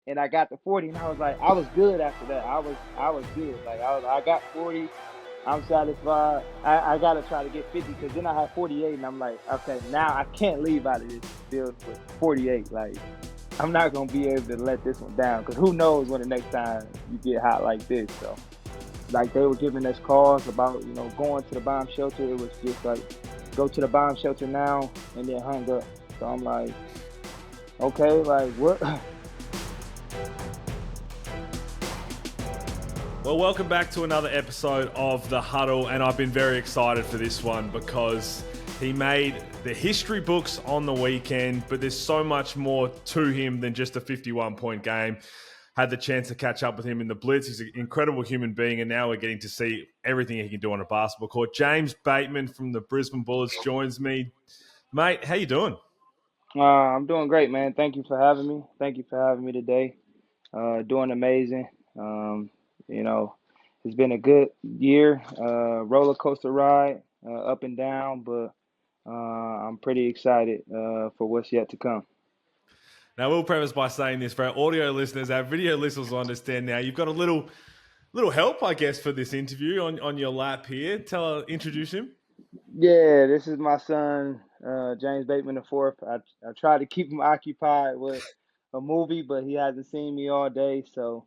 and I got the 40, and I was like, I was good after that. I was good. Like I got 40. I'm satisfied. I gotta try to get 50 because then I had 48, and I'm like, okay, now I can't leave out of this building with 48. Like I'm not gonna be able to let this one down because who knows when the next time you get hot like this. So like they were giving us calls about going to the bomb shelter. It was just like go to the bomb shelter now and then hung up. So I'm like, okay, like what? Well, welcome back to another episode of The Huddle, and I've been very excited for this one because he made the history books on the weekend, but there's so much more to him than just a 51-point game. Had the chance to catch up with him in the Blitz. He's an incredible human being, and now we're getting to see everything he can do on a basketball court. James Bateman from the Brisbane Bullets joins me. Mate, how you doing? I'm doing great, man. Thank you for having me. Thank you for having me today. Doing amazing. Um, you know, it's been a good year, roller coaster ride, up and down, but I'm pretty excited for what's yet to come. Now, we'll preface by saying this for our audio listeners. Our video listeners will understand now. You've got a little help, I guess, for this interview on your lap here. Introduce him. Yeah, this is my son, James Bateman the fourth. I try to keep him occupied with a movie, but he hasn't seen me all day, so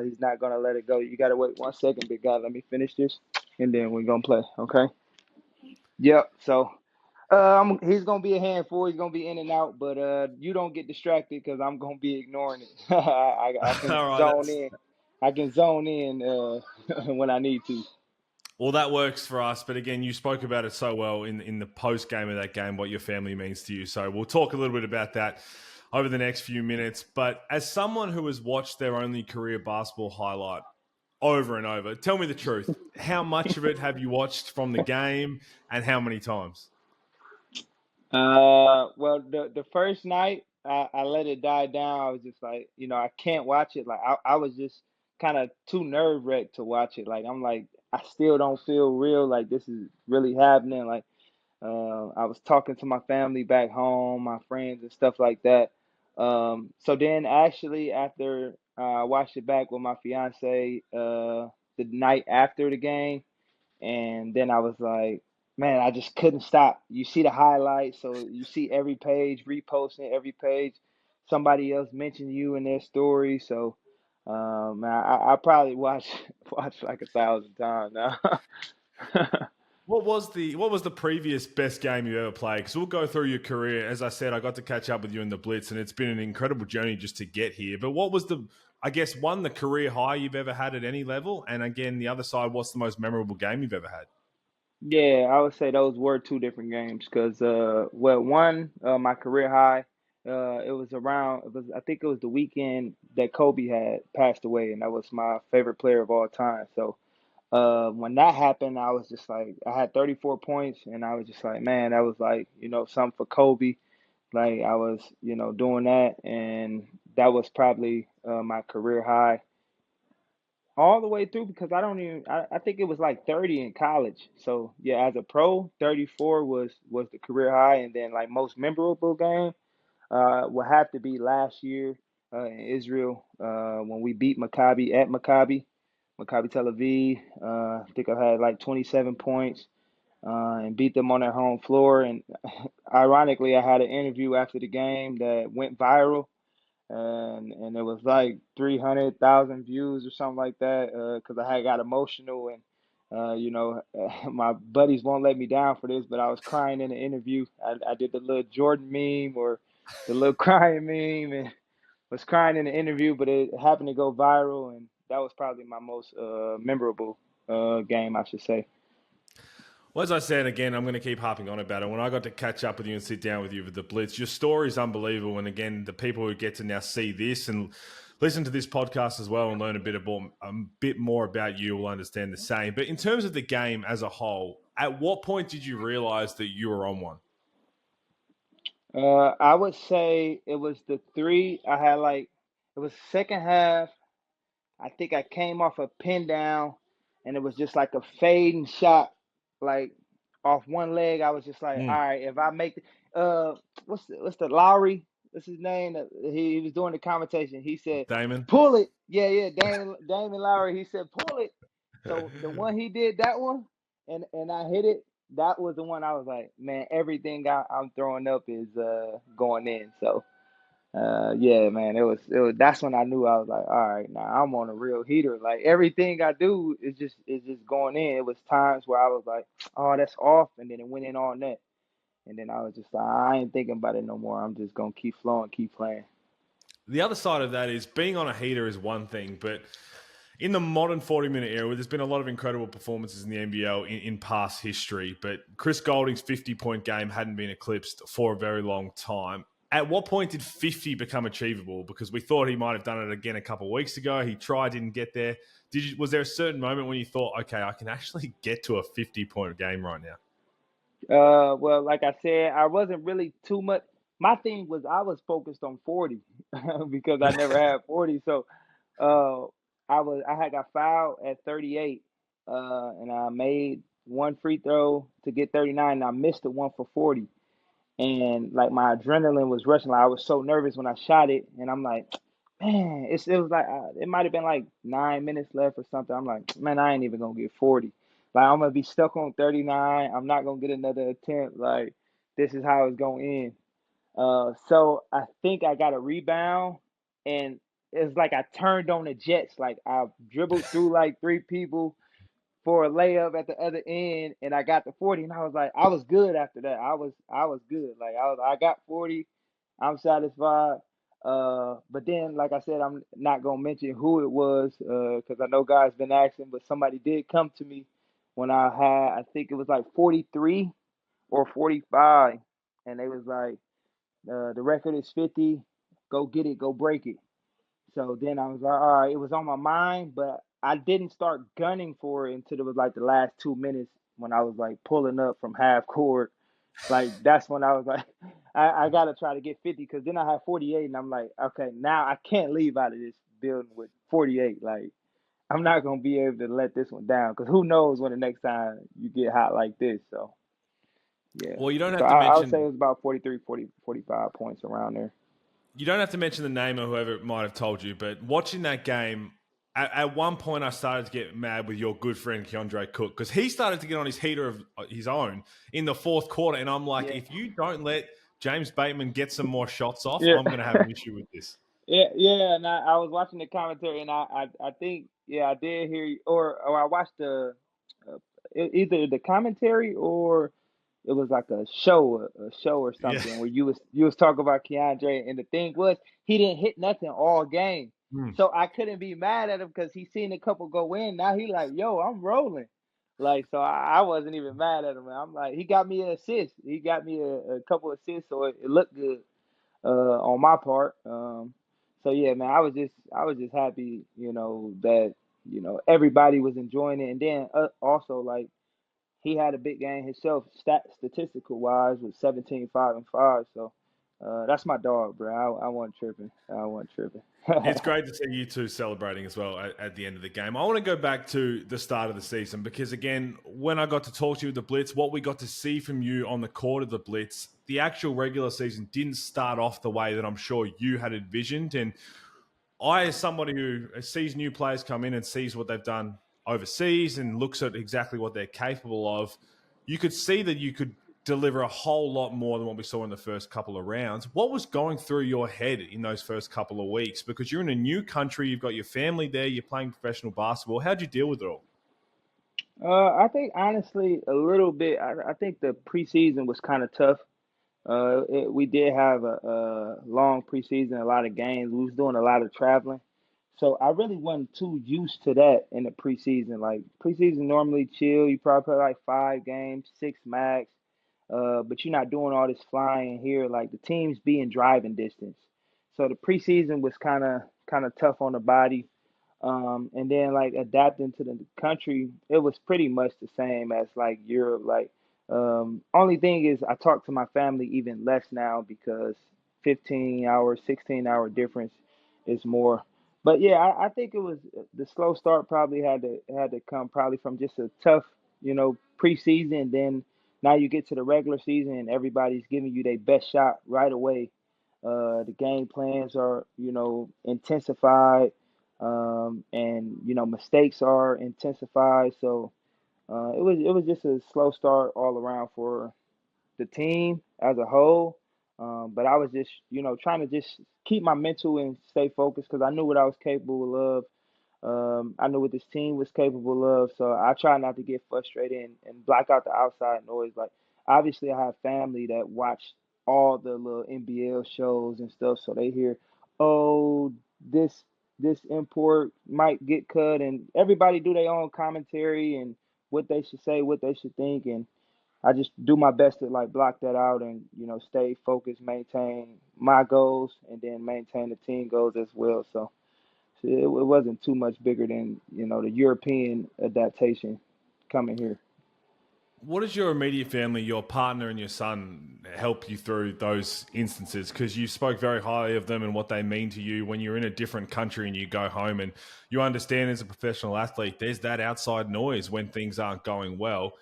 he's not gonna let it go. You gotta wait 1 second, big guy. Let me finish this, and then we're gonna play. Okay? Yep. So he's gonna be a handful. He's gonna be in and out, but you don't get distracted because I'm gonna be ignoring it. I can All right, zone that's in. I can zone in when I need to. well, that works for us. But again, you spoke about it so well in the post game of that game, what your family means to you. So we'll talk a little bit about that over the next few minutes. But as someone who has watched their only career basketball highlight over and over, tell me the truth. How much of it have you watched from the game, and how many times? Well, the first night I let it die down. I was just like, I can't watch it. Like I was just kind of too nerve wrecked to watch it. Like I'm like, I still don't feel real. Like this is really happening. Like I was talking to my family back home, my friends and stuff like that. So then actually after I watched it back with my fiance, the night after the game. And then I was like, man, I just couldn't stop. You see the highlights, so you see every page, reposting every page. Somebody else mentioned you in their story, so I probably watch watch like 1,000 times now. What was the previous best game you ever played? Because we'll go through your career. As I said, I got to catch up with you in the Blitz, and it's been an incredible journey just to get here. But what was I guess, one, the career high you've ever had at any level, and again, the other side, what's the most memorable game you've ever had? Yeah, I would say those were two different games because well, one my career high, it was around I think it was the weekend that Kobe had passed away, and that was my favorite player of all time. So when that happened, I was just like, I had 34 points, and I was just like, man, that was like, something for Kobe. Like I was, doing that, and that was probably my career high all the way through because I think it was like 30 in college. So yeah, as a pro, 34 was the career high, and then like most memorable game will have to be last year in Israel when we beat Maccabi at Maccabi Tel Aviv. I think I had like 27 points and beat them on their home floor. And ironically, I had an interview after the game that went viral. And it was like 300,000 views or something like that because I had got emotional and my buddies won't let me down for this, but I was crying in the interview. I did the little Jordan meme or the little crying meme and was crying in the interview, but it happened to go viral, and that was probably my most memorable game, I should say. Well, as I said, again, I'm going to keep harping on about it. When I got to catch up with you and sit down with you with the Blitz, your story is unbelievable. And again, the people who get to now see this and listen to this podcast as well and learn a bit more about you will understand the same. But in terms of the game as a whole, at what point did you realize that you were on one? I would say it was the three. I had like it was second half. I think I came off a pin down, and it was just like a fading shot, like off one leg. I was just like, all Mm. right, if I make, uh, what's the Lowry? what's his name? He was doing the commentation. He said, Damon. "Pull it." Yeah, yeah. Damon Lowry. He said, "Pull it." So the one he did that one, and I hit it. That was the one I was like, man, everything I'm throwing up is going in. So yeah, man, it was that's when I knew I was like, all right, now I'm on a real heater. Like everything I do is just going in. It was times where I was like, oh, that's off, and then it went in all net. And then I was just like, I ain't thinking about it no more. I'm just gonna keep flowing, keep playing. The other side of that is being on a heater is one thing, but in the modern 40-minute era, there's been a lot of incredible performances in the NBL in past history, but Chris Golding's 50-point game hadn't been eclipsed for a very long time. At what point did 50 become achievable? Because we thought he might have done it again a couple of weeks ago. He tried, didn't get there. Was there a certain moment when you thought, okay, I can actually get to a 50-point game right now? Well, like I said, I wasn't really too much. My thing was I was focused on 40 because I never had 40. So, uh, I had got fouled at 38, and I made one free throw to get 39, and I missed the one for 40. And like my adrenaline was rushing. Like I was so nervous when I shot it, and I'm like, man, it was like it might have been like 9 minutes left or something. I'm like, man, I ain't even gonna get 40. Like I'm gonna be stuck on 39. I'm not gonna get another attempt. Like this is how it's gonna end. So I think I got a rebound, and it's like I turned on the Jets. Like I dribbled through like three people for a layup at the other end, and I got the 40, and I was like, I was good after that. I was good. Like I got 40. I'm satisfied. But then, like I said, I'm not gonna mention who it was, because I know guys been asking, but somebody did come to me when I think it was like 43 or 45, and they was like, the record is 50. Go get it. Go break it. So then I was like, all right, it was on my mind, but I didn't start gunning for it until it was like the last 2 minutes when I was like pulling up from half court. Like that's when I was like, I gotta try to get 50, because then I had 48, and I'm like, okay, now I can't leave out of this building with 48. Like I'm not gonna be able to let this one down, because who knows when the next time you get hot like this. So yeah, Well, you don't so have to I would say it mention was about 43, 40, 45 points around there. you don't have to mention the name of whoever might have told you, but watching that game, at one point I started to get mad with your good friend Keandre Cook, because he started to get on his heater of his own in the fourth quarter, and I'm like, Yeah, if you don't let James Bateman get some more shots off, yeah. I'm going to have an issue with this. Yeah, yeah, and I was watching the commentary, and I think, yeah, I did hear you, or I watched uh, either the commentary, or it was like a show or Yeah. something where you was talking about Keandre, and the thing was he didn't hit nothing all game, Hmm. so I couldn't be mad at him because he seen a couple go in. Now he like, yo, I'm rolling, like so I wasn't even mad at him. I'm like, he got me an assist, he got me a couple assists, so it looked good on my part. So yeah, man, I was just happy, that everybody was enjoying it, and then also like he had a big game himself, statistical wise, with 17, 5, and 5. So that's my dog, bro. I wasn't tripping. I wasn't tripping. It's great to see you two celebrating as well at the end of the game. I want to go back to the start of the season because, again, when I got to talk to you with the Blitz, what we got to see from you on the court of the Blitz, the actual regular season didn't start off the way that I'm sure you had envisioned. And I, as somebody who sees new players come in and sees what they've done overseas and looks at exactly what they're capable of, you could see that you could deliver a whole lot more than what we saw in the first couple of rounds. What was going through your head in those first couple of weeks? Because you're in a new country, you've got your family there, you're playing professional basketball. How'd you deal with it all? I think honestly a little bit. I think the preseason was kind of tough. We did have a long preseason, a lot of games. We was doing a lot of traveling, so I really wasn't too used to that in the preseason. Like preseason normally chill. You probably play like 5 games, six max. But you're not doing all this flying here. Like the teams be in driving distance, so the preseason was kind of tough on the body. And then like adapting to the country, it was pretty much the same as like Europe. Like, only thing is I talk to my family even less now because 15 hours, 16-hour difference is more. But yeah, I think it was the slow start probably had to come probably from just a tough, preseason. And then now you get to the regular season and everybody's giving you their best shot right away. The game plans are, intensified, and mistakes are intensified. So it was just a slow start all around for the team as a whole. But I was just, trying to just keep my mental and stay focused because I knew what I was capable of. I knew what this team was capable of, so I try not to get frustrated and block out the outside noise. Like, obviously, I have family that watch all the little NBL shows and stuff, so they hear, oh, this this import might get cut, and everybody do their own commentary and what they should say, what they should think, and I just do my best to like block that out and stay focused, maintain my goals, and then maintain the team goals as well. So it wasn't too much bigger than the European adaptation coming here. What does your immediate family, your partner and your son, help you through those instances? Because you spoke very highly of them and what they mean to you when you're in a different country and you go home and you understand as a professional athlete, there's that outside noise when things aren't going well.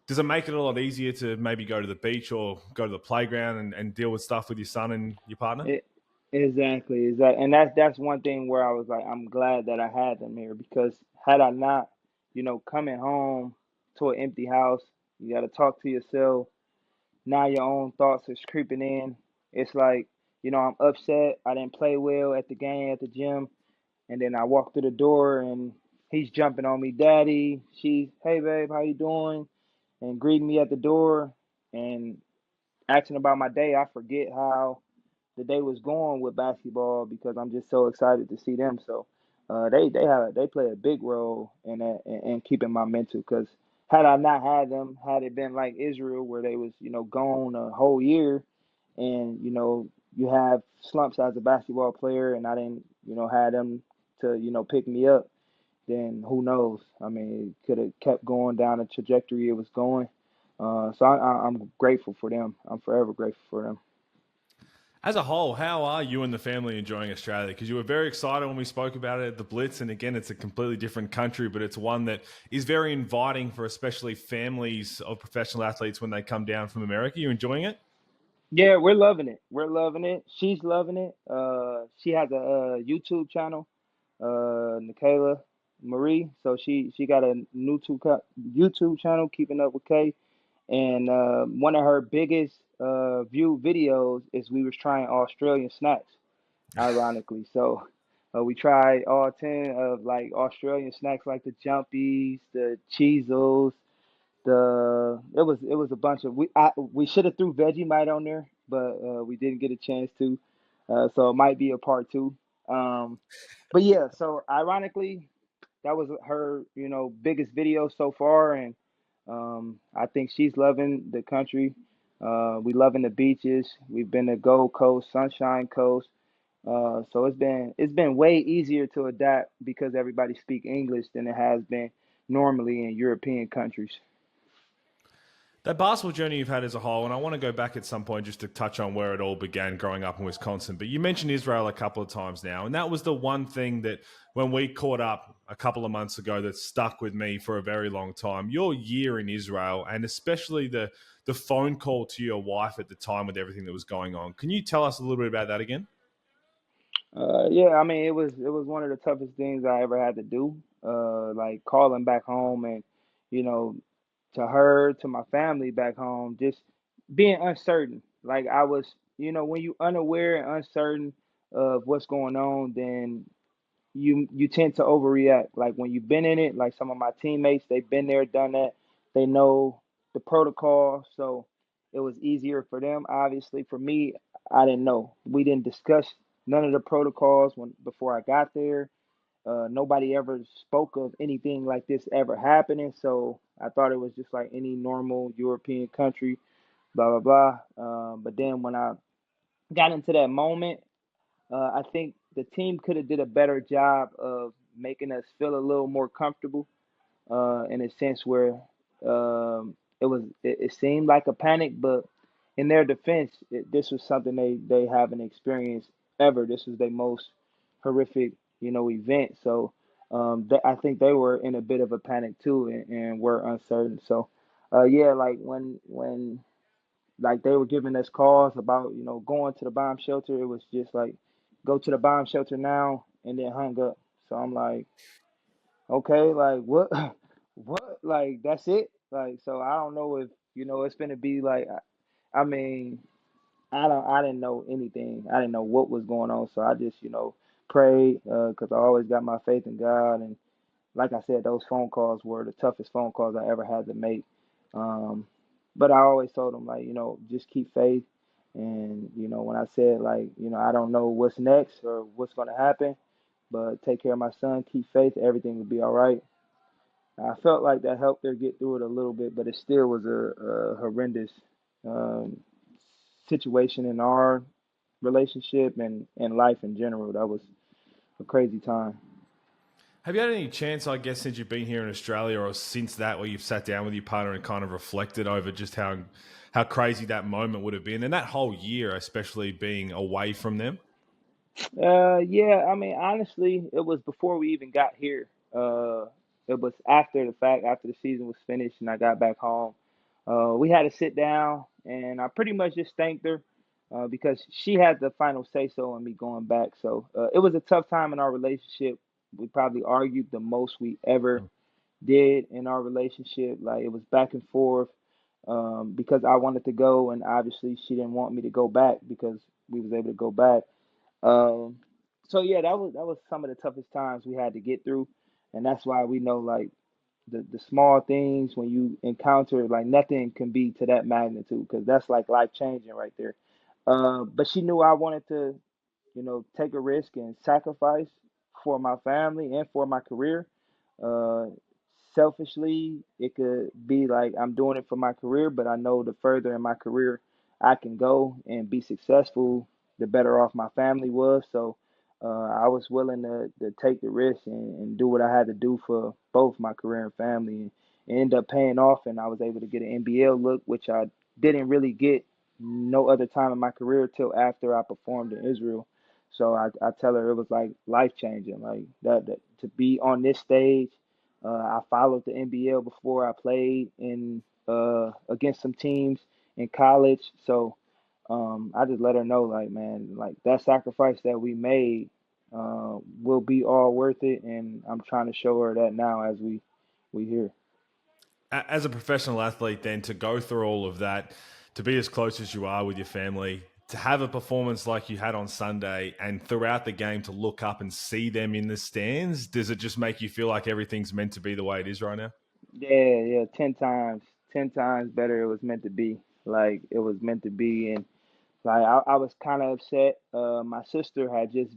Does it make it a lot easier to maybe go to the beach or go to the playground and deal with stuff with your son and your partner? It, exactly, and that's one thing where I was like, I'm glad that I had them here because had I not, coming home to an empty house, you got to talk to yourself. Now your own thoughts is creeping in. It's like, I'm upset. I didn't play well at the game at the gym, and then I walk through the door and he's jumping on me, Daddy. She's, hey babe, how you doing? And greeting me at the door and asking about my day. I forget how the day was going with basketball because I'm just so excited to see them. So they play a big role in that in keeping my mental. Because had I not had them, had it been like Israel where they was gone a whole year, and you have slumps as a basketball player, and I didn't had them to pick me up, then who knows? I mean, it could have kept going down the trajectory it was going. So I'm grateful for them. I'm forever grateful for them. As a whole, how are you and the family enjoying Australia? Because you were very excited when we spoke about it at the Blitz. And again, it's a completely different country, but it's one that is very inviting for especially families of professional athletes when they come down from America. You enjoying it? Yeah, we're loving it. We're loving it. She's loving it. She has a, YouTube channel, Nikayla Marie. So she got a new YouTube channel, Keeping Up with Kay. And one of her biggest viewed videos is we was trying Australian snacks, ironically. So we tried all 10 of like Australian snacks like the Jumpies, the Cheezos, it was a bunch of we should have threw Vegemite on there, but we didn't get a chance to. So it might be a part two. Um, but yeah, so ironically, that was her biggest video so far, and I think she's loving the country. We loving the beaches. We've been to Gold Coast, Sunshine Coast. So it's been way easier to adapt because everybody speak English than it has been normally in European countries. That basketball journey you've had as a whole, and I want to go back at some point just to touch on where it all began growing up in Wisconsin. But you mentioned Israel a couple of times now, and that was the one thing that when we caught up a couple of months ago that stuck with me for a very long time. Your year in Israel, and especially the phone call to your wife at the time with everything that was going on. Can you tell us a little bit about that again? Yeah, I mean it was one of the toughest things I ever had to do. Like calling back home and you know to her, to my family back home, just being uncertain. Like I was, when you unaware and uncertain of what's going on, then you tend to overreact. Like when you've been in it, like some of my teammates, they've been there, done that. They know the protocol, so it was easier for them. Obviously, for me, I didn't know. We didn't discuss none of the protocols when before I got there. Nobody ever spoke of anything like this ever happening, so I thought it was just like any normal European country, blah blah blah. But then when I got into that moment, I think the team could have did a better job of making us feel a little more comfortable in a sense where it seemed like a panic, but in their defense, this was something they haven't experienced ever. This was their most horrific, event. So I think they were in a bit of a panic too, and were uncertain. So yeah, like when like they were giving us calls about going to the bomb shelter. It was just like go to the bomb shelter now and then hung up. So I'm like, okay, like what, what, like that's it. Like so I don't know if it's gonna be like. I mean, I didn't know anything. I didn't know what was going on. So I just prayed because I always got my faith in God. And like I said, those phone calls were the toughest phone calls I ever had to make. Um, but I always told them like just keep faith. And when I said like I don't know what's next or what's gonna happen, but take care of my son, keep faith, everything will be all right. I felt like that helped her get through it a little bit, but it still was a horrendous um, situation in our relationship and life in general. That was a crazy time. Have you had any chance, I guess, since you've been here in Australia or since that, where you've sat down with your partner and kind of reflected over just how crazy that moment would have been, and that whole year, especially being away from them? Yeah, I mean, honestly, it was before we even got here. It was after the fact, after the season was finished and I got back home. We had to sit down, and I pretty much just thanked her because she had the final say so on me going back. So it was a tough time in our relationship. We probably argued the most we ever did in our relationship. Like it was back and forth because I wanted to go, and obviously she didn't want me to go back because we was able to go back. Um, so yeah, that was some of the toughest times we had to get through, and that's why we know like the small things when you encounter like nothing can be to that magnitude because that's like life changing right there. But she knew I wanted to take a risk and sacrifice for my family and for my career. Uh, Selfishly, it could be like I'm doing it for my career, but I know the further in my career I can go and be successful, the better off my family was. So I was willing to take the risk and do what I had to do for both my career and family. And it ended up paying off, and I was able to get an NBL look, which I didn't really get no other time in my career till after I performed in Israel. So I tell her it was like life changing, like that to be on this stage. I followed the NBL before I played in against some teams in college. So I just let her know, like, man, like that sacrifice that we made will be all worth it, and I'm trying to show her that now as we here. As a professional athlete, then to go through all of that, to be as close as you are with your family, to have a performance like you had on Sunday, and throughout the game to look up and see them in the stands, does it just make you feel like everything's meant to be the way it is right now? Yeah, yeah, 10 times better. It was meant to be. Like it was meant to be, and like I was kind of upset. My sister had just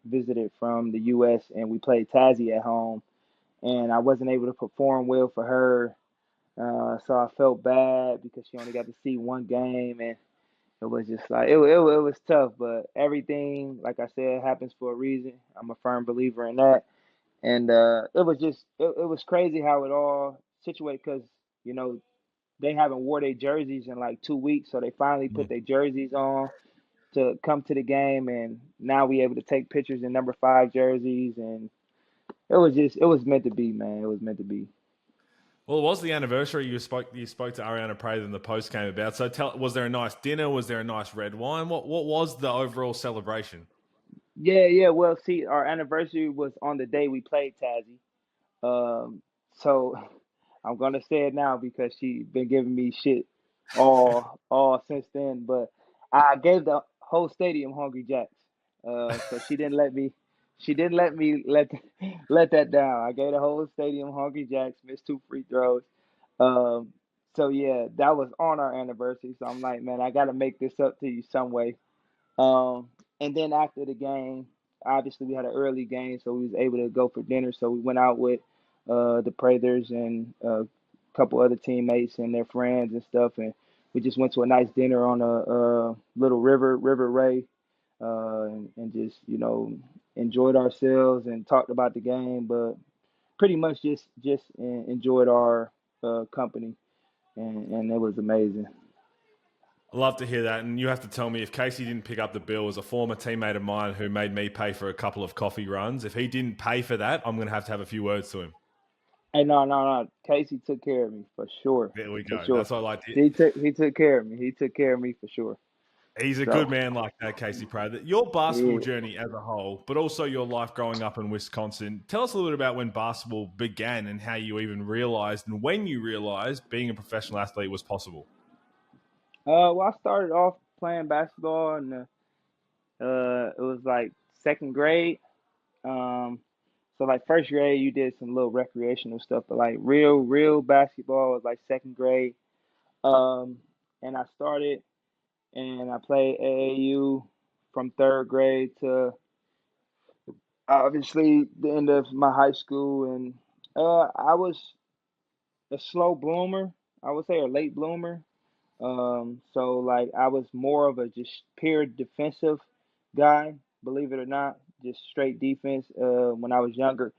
visited from the U.S. and we played Tazzy at home, and I wasn't able to perform well for her. So I felt bad because she only got to see one game, and it was just like it was tough. But everything, like I said, happens for a reason. I'm a firm believer in that, and it was just it was crazy how it all situated because you know they haven't wore their jerseys in like 2 weeks, so they finally put their jerseys on to come to the game, and now we able to take pictures in number five jerseys, and it was meant to be, man. It was meant to be. Well, it was the anniversary you spoke to Ariana Prater and the post came about. So was there a nice dinner? Was there a nice red wine? What was the overall celebration? Yeah, yeah. Well, see, our anniversary was on the day we played Tazzy. Um, so I'm gonna say it now because she been giving me shit all since then. But I gave the whole stadium Hungry Jacks. So she didn't let me let that down. I gave the whole stadium Hungry Jacks. Missed two free throws. Um, so yeah, that was on our anniversary. So I'm like, man, I gotta make this up to you some way. Um, and then after the game, obviously we had an early game, so we was able to go for dinner. So we went out with the Prathers and a couple other teammates and their friends and stuff, and we just went to a nice dinner on a little River Ray, and just enjoyed ourselves and talked about the game, but pretty much just enjoyed our company, and it was amazing. I love to hear that. And you have to tell me if Casey didn't pick up the bill as a former teammate of mine who made me pay for a couple of coffee runs, if he didn't pay for that, I'm going to have a few words to him. Hey, no. Casey took care of me There we for go. sure. That's what I like to. He took care of me. He took care of me for sure. He's a So good man like that, Casey Pratt. Your basketball yeah. journey as a whole, but also your life growing up in Wisconsin. Tell us a little bit about when basketball began and how you even realized and when you realized being a professional athlete was possible. Well, I started off playing basketball, and it was like second grade. Um, so like first grade, you did some little recreational stuff, but like real basketball was like second grade. Um, and I started and I played AAU from third grade to obviously the end of my high school, and I was a slow bloomer, I would say, or late bloomer. So like I was more of a just pure defensive guy, believe it or not, just straight defense when I was younger.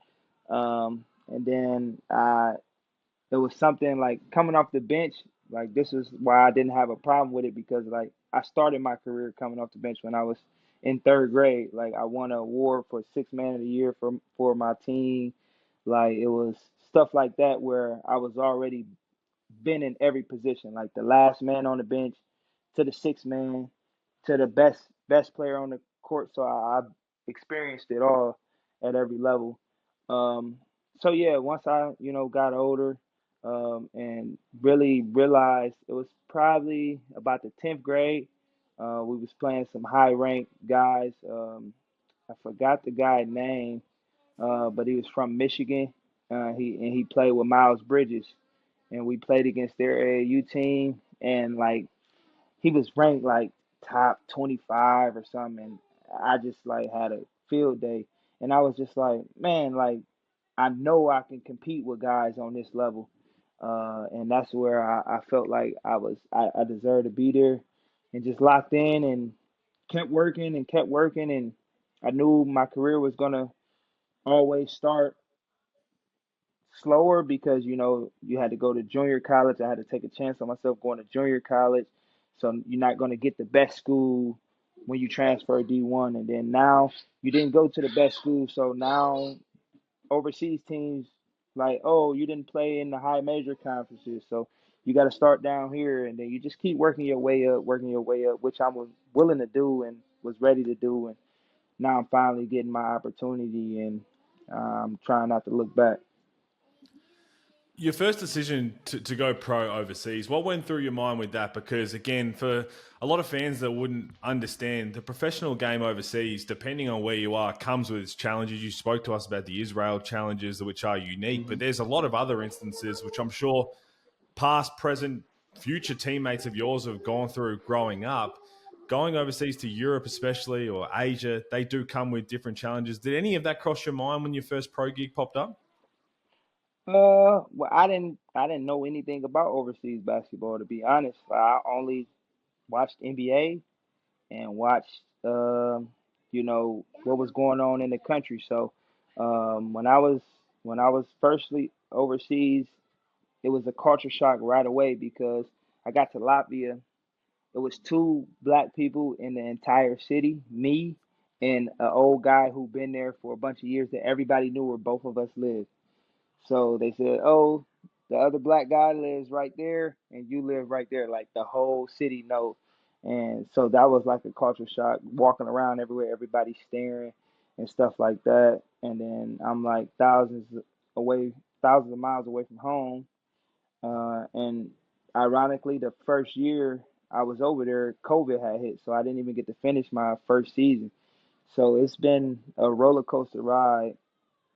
And then it was something like coming off the bench. Like this is why I didn't have a problem with it because like I started my career coming off the bench when I was in third grade. Like I won an award for six man of the year for my team. Like it was stuff like that where I was already been in every position, like the last man on the bench to the sixth man to the best player on the court. So I experienced it all at every level. Um, so yeah, once I got older and really realized it was probably about the 10th grade. We was playing some high ranked guys. I forgot the guy's name, but he was from Michigan. He played with Miles Bridges, and we played against their AAU team, and like he was ranked like top 25 or something, and I just like had a field day, and I was just like, man, like I know I can compete with guys on this level, and that's where I felt like I deserved to be there, and just locked in and kept working, and I knew my career was gonna always start slower because you had to go to junior college. I had to take a chance on myself going to junior college, so you're not going to get the best school when you transfer D1. And then now you didn't go to the best school, so now overseas teams like, oh, you didn't play in the high major conferences, so you got to start down here, and then you just keep working your way up, which I was willing to do and was ready to do, and now I'm finally getting my opportunity, and I'm trying not to look back. Your first decision to go pro overseas, what went through your mind with that? Because, again, for a lot of fans that wouldn't understand, the professional game overseas, depending on where you are, comes with its challenges. You spoke to us about the Israel challenges, which are unique, but Mhm. there's a lot of other instances, which I'm sure past, present, future teammates of yours have gone through growing up. Going overseas to Europe, especially, or Asia, they do come with different challenges. Did any of that cross your mind when your first pro gig popped up? Well, I didn't know anything about overseas basketball, to be honest. I only watched NBA and watched, what was going on in the country. So, when I was firstly overseas, it was a culture shock right away because I got to Latvia. It was two black people in the entire city, me and an old guy who been there for a bunch of years that everybody knew where both of us lived. So they said, "Oh, the other black guy lives right there, and you live right there." Like the whole city know, and so that was like a culture shock. Walking around everywhere, everybody staring and stuff like that. And then I'm like away, thousands of miles away from home. And ironically, the first year I was over there, COVID had hit, so I didn't even get to finish my first season. So it's been a roller coaster ride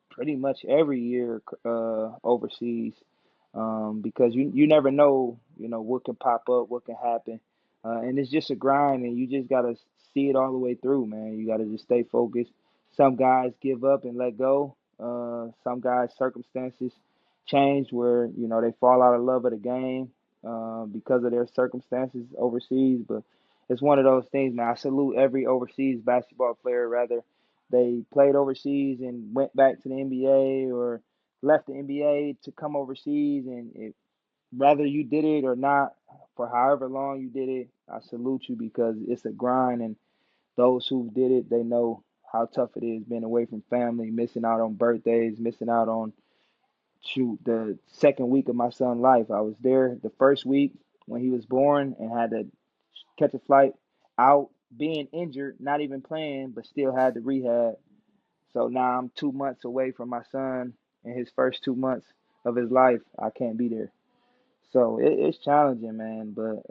pretty much every year overseas, because you never know what can pop up, what can happen, and it's just a grind, and you just gotta see it all the way through, man. You gotta just stay focused. Some guys give up and let go. Some guys circumstances change where they fall out of love of the game because of their circumstances overseas, but it's one of those things, man. I salute every overseas basketball player, rather they played overseas and went back to the NBA or left the NBA to come overseas. And whether you did it or not, for however long you did it, I salute you because it's a grind. And those who did it, they know how tough it is being away from family, missing out on birthdays, missing out on shoot, the second week of my son's life. I was there the first week when he was born and had to catch a flight out, being injured, not even playing, but still had the rehab. So now I'm 2 months away from my son in his first 2 months of his life. I can't be there. So it's challenging, man. But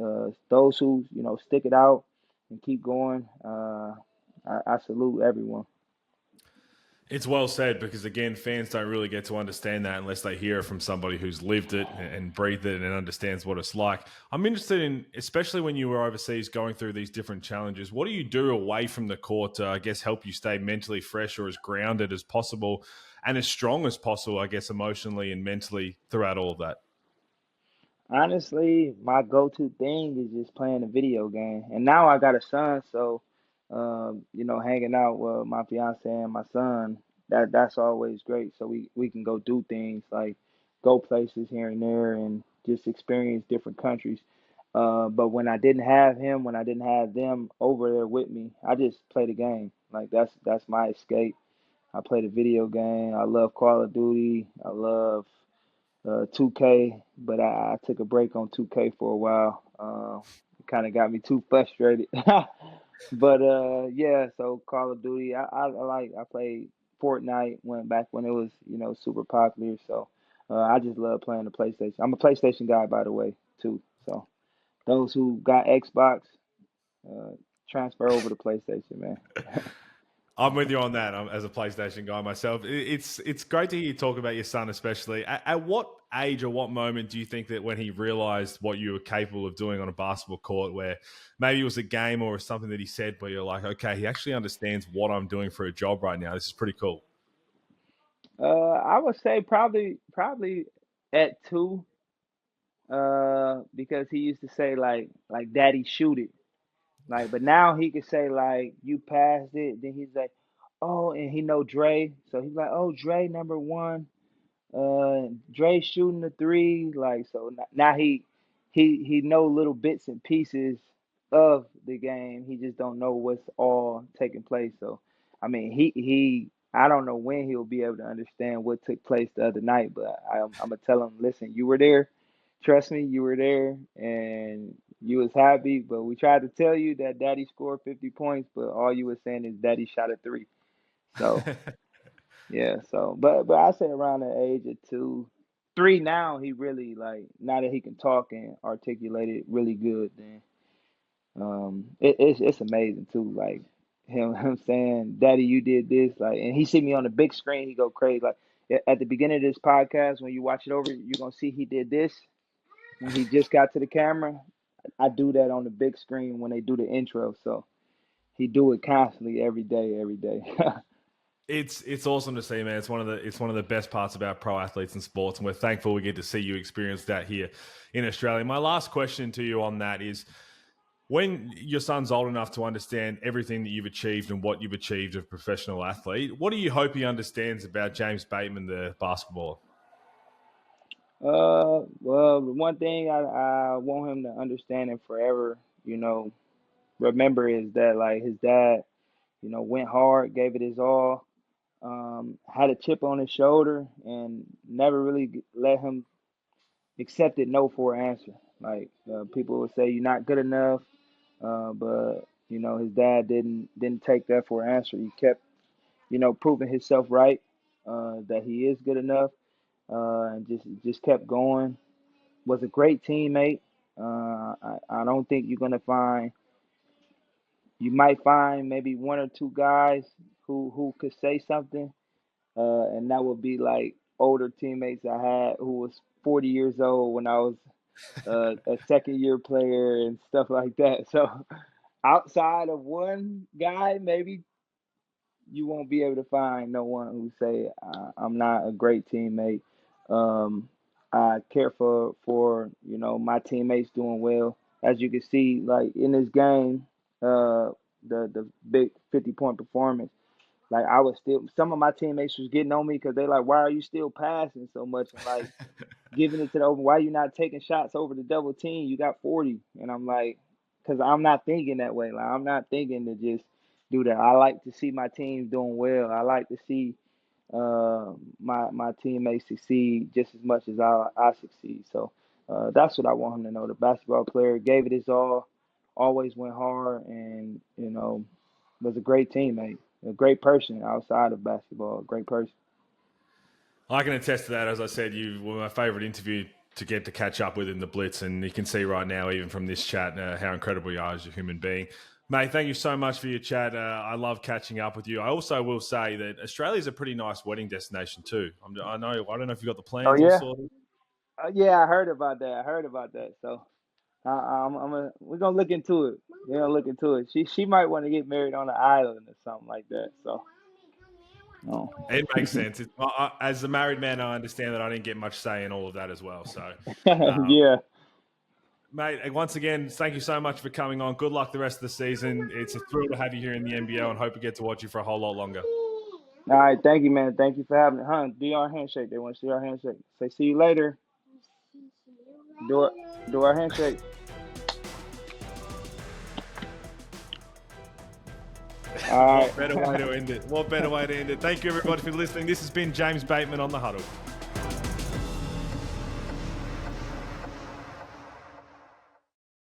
those who stick it out and keep going, I salute everyone. It's well said because again, fans don't really get to understand that unless they hear it from somebody who's lived it and breathed it and understands what it's like. I'm interested in, especially when you were overseas going through these different challenges, what do you do away from the court to, I guess, help you stay mentally fresh or as grounded as possible and as strong as possible, I guess, emotionally and mentally throughout all of that? Honestly, my go-to thing is just playing a video game. And now I got a son, so hanging out with my fiance and my son, that's always great. So we can go do things like go places here and there and just experience different countries. But when I didn't have him, when I didn't have them over there with me, I just play the game. Like that's my escape. I play the video game. I love Call of Duty. I love 2K, but I took a break on 2K for a while. It kind of got me too frustrated. But yeah, so Call of Duty, I played Fortnite went back when it was super popular. So I just love playing the PlayStation. I'm a PlayStation guy, by the way, too. So those who got Xbox, uh, transfer over to PlayStation, man. I'm with you on that. As a PlayStation guy myself, it's great to hear you talk about your son, especially. At what age or what moment do you think that when he realized what you were capable of doing on a basketball court, where maybe it was a game or something that he said, where you're like, okay, he actually understands what I'm doing for a job right now. This is pretty cool. I would say probably at 2, because he used to say like Daddy shoot it. Like, but now he could say like you passed it. Then he's like, oh, and he know Dre, so he's like, oh, Dre number one. Dre shooting the three. Like, so now he know little bits and pieces of the game. He just don't know what's all taking place. So, I mean, he I don't know when he'll be able to understand what took place the other night, but I'm gonna tell him, listen, you were there. Trust me, you were there, and you was happy. But we tried to tell you that Daddy scored 50 points, but all you were saying is Daddy shot a three. So yeah, so but I say around the age of 2, 3 now he really like now that he can talk and articulate it really good. Then it's amazing too. Like him saying, "Daddy, you did this," like, and he see me on the big screen, he go crazy. Like at the beginning of this podcast, when you watch it over, you're gonna see he did this when he just got to the camera. I do that on the big screen when they do the intro, so he do it constantly every day, every day. It's awesome to see, man. It's one of the best parts about pro athletes and sports, and we're thankful we get to see you experience that here in Australia. My last question to you on that is: when your son's old enough to understand everything that you've achieved and what you've achieved as a professional athlete, what do you hope he understands about James Bateman, the basketballer? Well, the one thing I want him to understand and forever, remember is that like his dad, went hard, gave it his all, had a chip on his shoulder, and never really let him accept it no for an answer. Like people would say, you're not good enough, but his dad didn't take that for an answer. He kept, proving himself right, that he is good enough, and just kept going. Was a great teammate. I don't think you're gonna find. You might find maybe one or two guys who could say something, and that would be like older teammates I had who was 40 years old when I was a second year player and stuff like that. So outside of one guy, maybe you won't be able to find no one who say I'm not a great teammate. Um, I care for my teammates doing well. As you can see, like in this game, the big 50-point performance. Like I was still, some of my teammates was getting on me because they like, why are you still passing so much and like giving it to the open? Why you not taking shots over the double team? You got 40, and I'm like, because I'm not thinking that way. Like I'm not thinking to just do that. I like to see my team doing well. I like to see. my teammates succeed just as much as I succeed. So that's what I want him to know. The basketball player gave it his all, always went hard, and was a great teammate, a great person outside of basketball, a great person. I can attest to that. As I said, you were my favourite interview to get to catch up with in the Blitz, and you can see right now, even from this chat, how incredible you are as a human being. Mate, thank you so much for your chat. I love catching up with you. I also will say that Australia's a pretty nice wedding destination too. I don't know if you got the Oh plans all yeah, sorted. yeah, I heard about that. I heard about that. So we're gonna look into it. We're gonna look into it. She might want to get married on an island or something like that. So, no. It makes sense. As a married man, I understand that I didn't get much say in all of that as well. So, Yeah. mate, once again, thank you so much for coming on. Good luck the rest of the season. It's a thrill to have you here in the NBL and hope we get to watch you for a whole lot longer. All right, thank you, man. Thank you for having me. Huh? Do our handshake. They want to see our handshake. Say, see you later. Do it. Do our handshake. All What right. better way to end it? What better way to end it? Thank you, everybody, for listening. This has been James Bateman on The Huddle.